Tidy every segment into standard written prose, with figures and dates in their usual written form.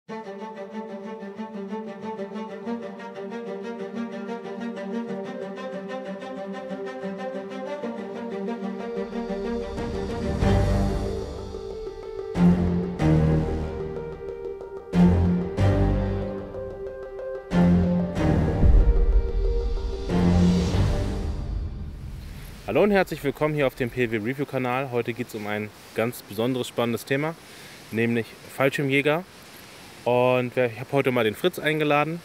Hallo und herzlich willkommen hier auf dem PLW Review Kanal. Heute geht es um ein ganz besonderes, spannendes Thema, nämlich Fallschirmjäger. Und ich habe heute mal den Fritz eingeladen.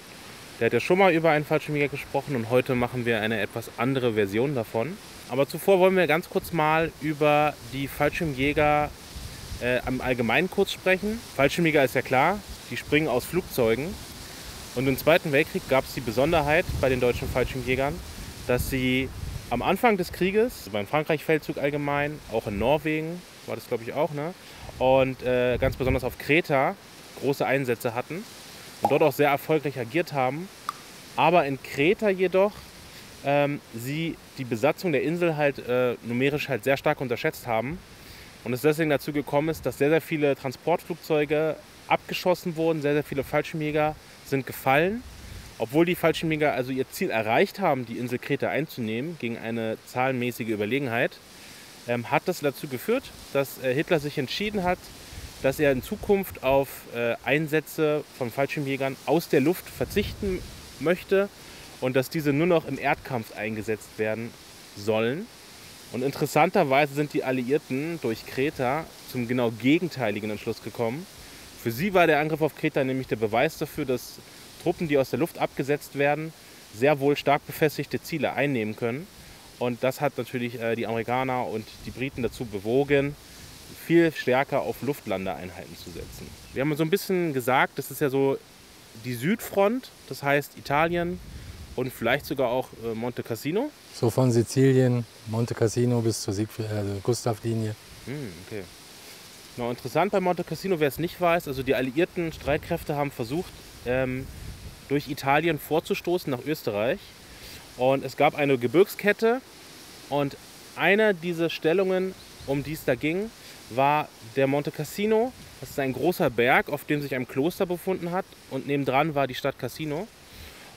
Der hat ja schon mal über einen Fallschirmjäger gesprochen und heute machen wir eine etwas andere Version davon. Aber zuvor wollen wir ganz kurz mal über die Fallschirmjäger im Allgemeinen kurz sprechen. Fallschirmjäger ist ja klar, die springen aus Flugzeugen. Und im Zweiten Weltkrieg gab es die Besonderheit bei den deutschen Fallschirmjägern, dass sie am Anfang des Krieges, beim Frankreich-Feldzug allgemein, auch in Norwegen war das glaube ich auch, ne? Und ganz besonders auf Kreta große Einsätze hatten und dort auch sehr erfolgreich agiert haben. Aber in Kreta jedoch sie die Besatzung der Insel halt numerisch halt sehr stark unterschätzt haben und es deswegen dazu gekommen ist, dass sehr, sehr viele Transportflugzeuge abgeschossen wurden, sehr, sehr viele Fallschirmjäger sind gefallen. Obwohl die Fallschirmjäger also ihr Ziel erreicht haben, die Insel Kreta einzunehmen, gegen eine zahlenmäßige Überlegenheit, hat das dazu geführt, dass Hitler sich entschieden hat, dass er in Zukunft auf Einsätze von Fallschirmjägern aus der Luft verzichten möchte und dass diese nur noch im Erdkampf eingesetzt werden sollen. Und interessanterweise sind die Alliierten durch Kreta zum genau gegenteiligen Entschluss gekommen. Für sie war der Angriff auf Kreta nämlich der Beweis dafür, dass Truppen, die aus der Luft abgesetzt werden, sehr wohl stark befestigte Ziele einnehmen können. Und das hat natürlich die Amerikaner und die Briten dazu bewogen, viel stärker auf Luftlandeeinheiten zu setzen. Wir haben so ein bisschen gesagt, das ist ja so die Südfront, das heißt Italien und vielleicht sogar auch Monte Cassino. So von Sizilien, Monte Cassino bis zur Gustav-Linie. Okay. Genau, interessant bei Monte Cassino, wer es nicht weiß, also die alliierten Streitkräfte haben versucht, durch Italien vorzustoßen nach Österreich. Und es gab eine Gebirgskette und eine dieser Stellungen, um die es da ging, war der Monte Cassino. Das ist ein großer Berg, auf dem sich ein Kloster befunden hat und nebendran war die Stadt Cassino.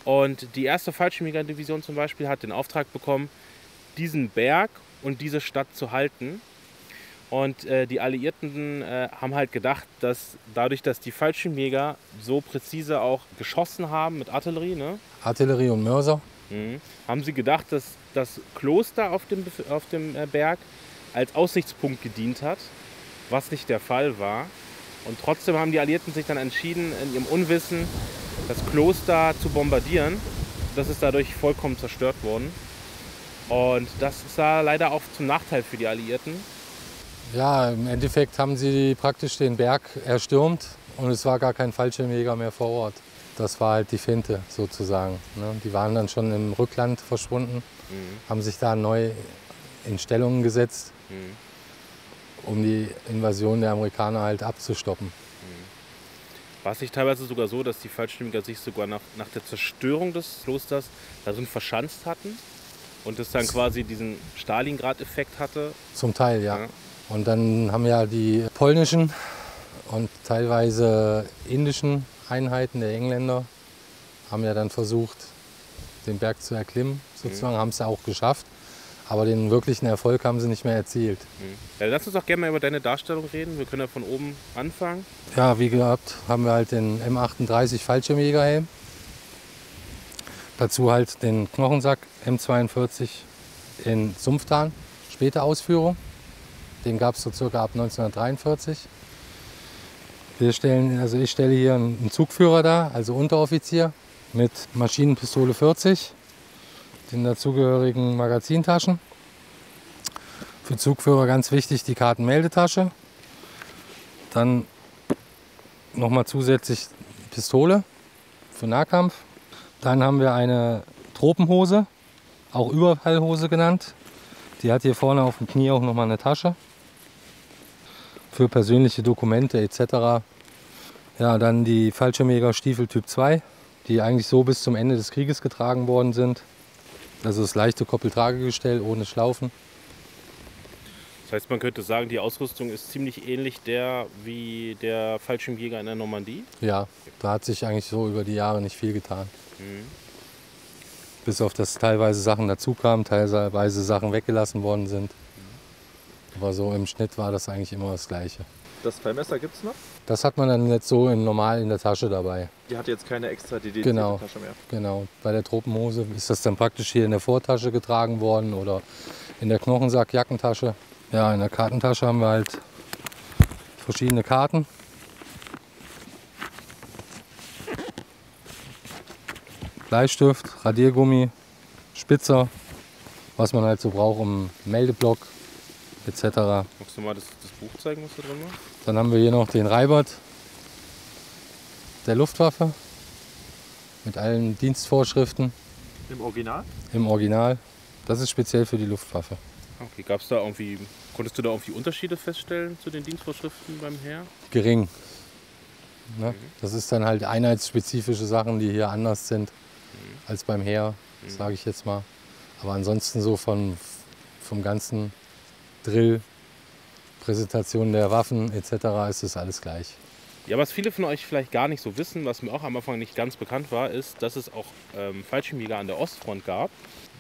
Und die erste Fallschirmjägerdivision zum Beispiel hat den Auftrag bekommen, diesen Berg und diese Stadt zu halten. Und die Alliierten haben halt gedacht, dass dadurch, dass die Fallschirmjäger so präzise auch geschossen haben mit Artillerie, ne? Artillerie und Mörser. Haben sie gedacht, dass das Kloster auf dem Berg als Aussichtspunkt gedient hat, was nicht der Fall war. Und trotzdem haben die Alliierten sich dann entschieden, in ihrem Unwissen das Kloster zu bombardieren. Das ist dadurch vollkommen zerstört worden. Und das war leider auch zum Nachteil für die Alliierten. Ja, im Endeffekt haben sie praktisch den Berg erstürmt und es war gar kein Fallschirmjäger mehr vor Ort. Das war halt die Finte sozusagen. Ne? Die waren dann schon im Rückland verschwunden, haben sich da neu in Stellungen gesetzt, um die Invasion der Amerikaner halt abzustoppen. War es nicht teilweise sogar so, dass die Fallschirmjäger sich sogar nach der Zerstörung des Klosters darin verschanzt hatten und es dann quasi diesen Stalingrad-Effekt hatte? Zum Teil, ja. Und dann haben ja die polnischen und teilweise indischen Einheiten der Engländer haben ja dann versucht, den Berg zu erklimmen, sozusagen, haben es ja auch geschafft. Aber den wirklichen Erfolg haben sie nicht mehr erzielt. Ja, lass uns doch gerne mal über deine Darstellung reden. Wir können ja von oben anfangen. Ja, wie gehabt, haben wir halt den M38 Fallschirmjägerhelm. Dazu halt den Knochensack M42 in Sumpftarn, späte Ausführung. Den gab es so circa ab 1943. Ich stelle hier einen Zugführer dar, also Unteroffizier, mit Maschinenpistole 40, den dazugehörigen Magazintaschen. Für Zugführer ganz wichtig die Kartenmeldetasche. Dann nochmal zusätzlich Pistole für Nahkampf. Dann haben wir eine Tropenhose, auch Überfallhose genannt. Die hat hier vorne auf dem Knie auch nochmal eine Tasche für persönliche Dokumente etc. Ja, dann die Fallschirmjägerstiefel Typ 2, die eigentlich so bis zum Ende des Krieges getragen worden sind. Also das leichte Koppeltragegestell ohne Schlaufen. Das heißt, man könnte sagen, die Ausrüstung ist ziemlich ähnlich wie der Fallschirmjäger in der Normandie? Ja, da hat sich eigentlich so über die Jahre nicht viel getan. Bis auf dass teilweise Sachen dazukamen, teilweise Sachen weggelassen worden sind. Aber so im Schnitt war das eigentlich immer das Gleiche. Das Fallmesser gibt es noch? Das hat man dann jetzt so normal in der Tasche dabei. Die hat jetzt keine extra dedizierte Tasche mehr. Genau. Bei der Tropenhose ist das dann praktisch hier in der Vortasche getragen worden oder in der Knochensack-Jackentasche. Ja, in der Kartentasche haben wir halt verschiedene Karten. Bleistift, Radiergummi, Spitzer, was man halt so braucht, um Meldeblock etc. Magst du mal das Buch zeigen, was da drin war? Dann haben wir hier noch den Reibert der Luftwaffe mit allen Dienstvorschriften. Im Original? Im Original. Das ist speziell für die Luftwaffe. Okay, konntest du da irgendwie Unterschiede feststellen zu den Dienstvorschriften beim Heer? Gering. Ne? Das ist dann halt einheitsspezifische Sachen, die hier anders sind als beim Heer, sage ich jetzt mal. Aber ansonsten so vom ganzen Drill, Präsentation der Waffen etc. ist das alles gleich. Ja, was viele von euch vielleicht gar nicht so wissen, was mir auch am Anfang nicht ganz bekannt war, ist, dass es auch Fallschirmjäger an der Ostfront gab.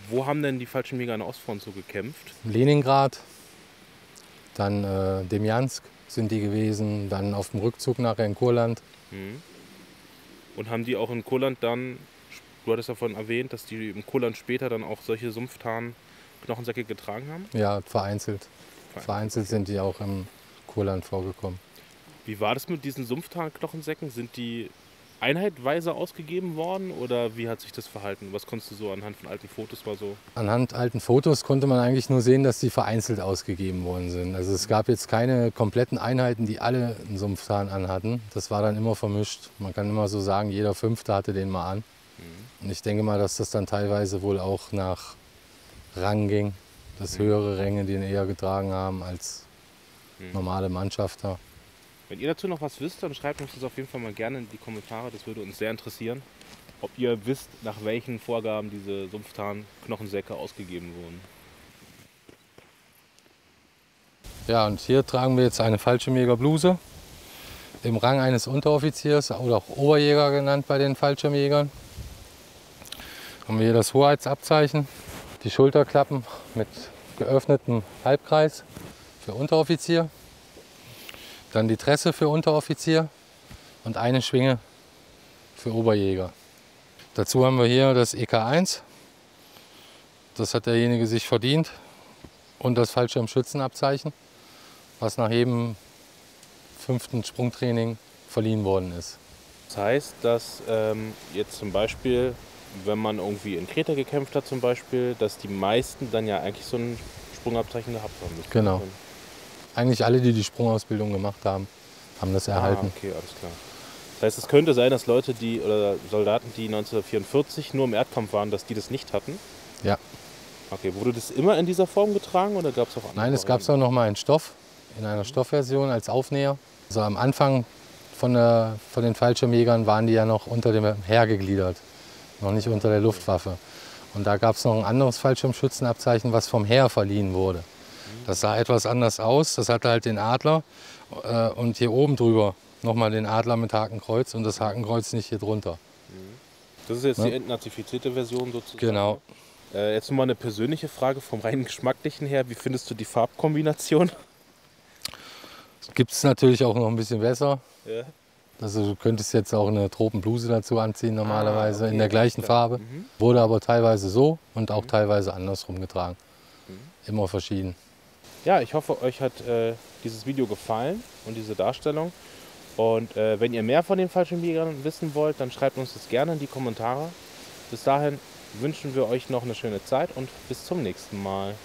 Wo haben denn die Fallschirmjäger an der Ostfront so gekämpft? Leningrad, dann Demjansk sind die gewesen, dann auf dem Rückzug nachher in Kurland. Und haben die auch in Kurland dann, du hattest davon erwähnt, dass die im Kurland später dann auch solche Sumpftarn-Knochensäcke getragen haben? Ja, vereinzelt. Vereinzelt sind die auch im Kurland vorgekommen. Wie war das mit diesen Sumpftarn-Knochensäcken? Sind die einheitweise ausgegeben worden oder wie hat sich das verhalten? Was konntest du so anhand von alten Fotos mal so? Anhand alten Fotos konnte man eigentlich nur sehen, dass die vereinzelt ausgegeben worden sind. Also es gab jetzt keine kompletten Einheiten, die alle einen Sumpftarn anhatten. Das war dann immer vermischt. Man kann immer so sagen, jeder Fünfte hatte den mal an. Und ich denke mal, dass das dann teilweise wohl auch nach Rang ging. Dass höhere Ränge den eher getragen haben als normale Mannschafter. Wenn ihr dazu noch was wisst, dann schreibt uns das auf jeden Fall mal gerne in die Kommentare. Das würde uns sehr interessieren, ob ihr wisst, nach welchen Vorgaben diese Sumpftarn-Knochensäcke ausgegeben wurden. Ja, und hier tragen wir jetzt eine Fallschirmjägerbluse im Rang eines Unteroffiziers oder auch Oberjäger genannt bei den Fallschirmjägern. Haben wir hier das Hoheitsabzeichen, die Schulterklappen mit geöffnetem Halbkreis für Unteroffizier. Dann die Tresse für Unteroffizier und eine Schwinge für Oberjäger. Dazu haben wir hier das EK1. Das hat derjenige sich verdient. Und das Fallschirmschützenabzeichen, was nach jedem 5. Sprungtraining verliehen worden ist. Das heißt, dass jetzt zum Beispiel, wenn man irgendwie in Kreta gekämpft hat zum Beispiel, dass die meisten dann ja eigentlich so ein Sprungabzeichen gehabt haben müssen. Genau. Eigentlich alle, die die Sprungausbildung gemacht haben, haben das erhalten. Okay, alles klar. Das heißt, es könnte sein, dass Leute, oder Soldaten, die 1944 nur im Erdkampf waren, dass die das nicht hatten? Ja. Okay, wurde das immer in dieser Form getragen oder gab es auch andere? Nein, es gab es auch noch mal in Stoff, in einer Stoffversion als Aufnäher. Also am Anfang von den Fallschirmjägern waren die ja noch unter dem Heer gegliedert, noch nicht unter der Luftwaffe. Und da gab es noch ein anderes Fallschirmschützenabzeichen, was vom Heer verliehen wurde. Das sah etwas anders aus. Das hatte halt den Adler und hier oben drüber nochmal den Adler mit Hakenkreuz und das Hakenkreuz nicht hier drunter. Das ist jetzt die entnazifizierte Version sozusagen. Genau. Jetzt nochmal eine persönliche Frage vom rein geschmacklichen her. Wie findest du die Farbkombination? Gibt es natürlich auch noch ein bisschen besser. Ja. Also du könntest jetzt auch eine Tropenbluse dazu anziehen normalerweise, okay, in der gleichen Farbe. Wurde aber teilweise so und auch teilweise andersrum getragen. Immer verschieden. Ja, ich hoffe, euch hat dieses Video gefallen und diese Darstellung. Und wenn ihr mehr von den Fallschirmjägern wissen wollt, dann schreibt uns das gerne in die Kommentare. Bis dahin wünschen wir euch noch eine schöne Zeit und bis zum nächsten Mal.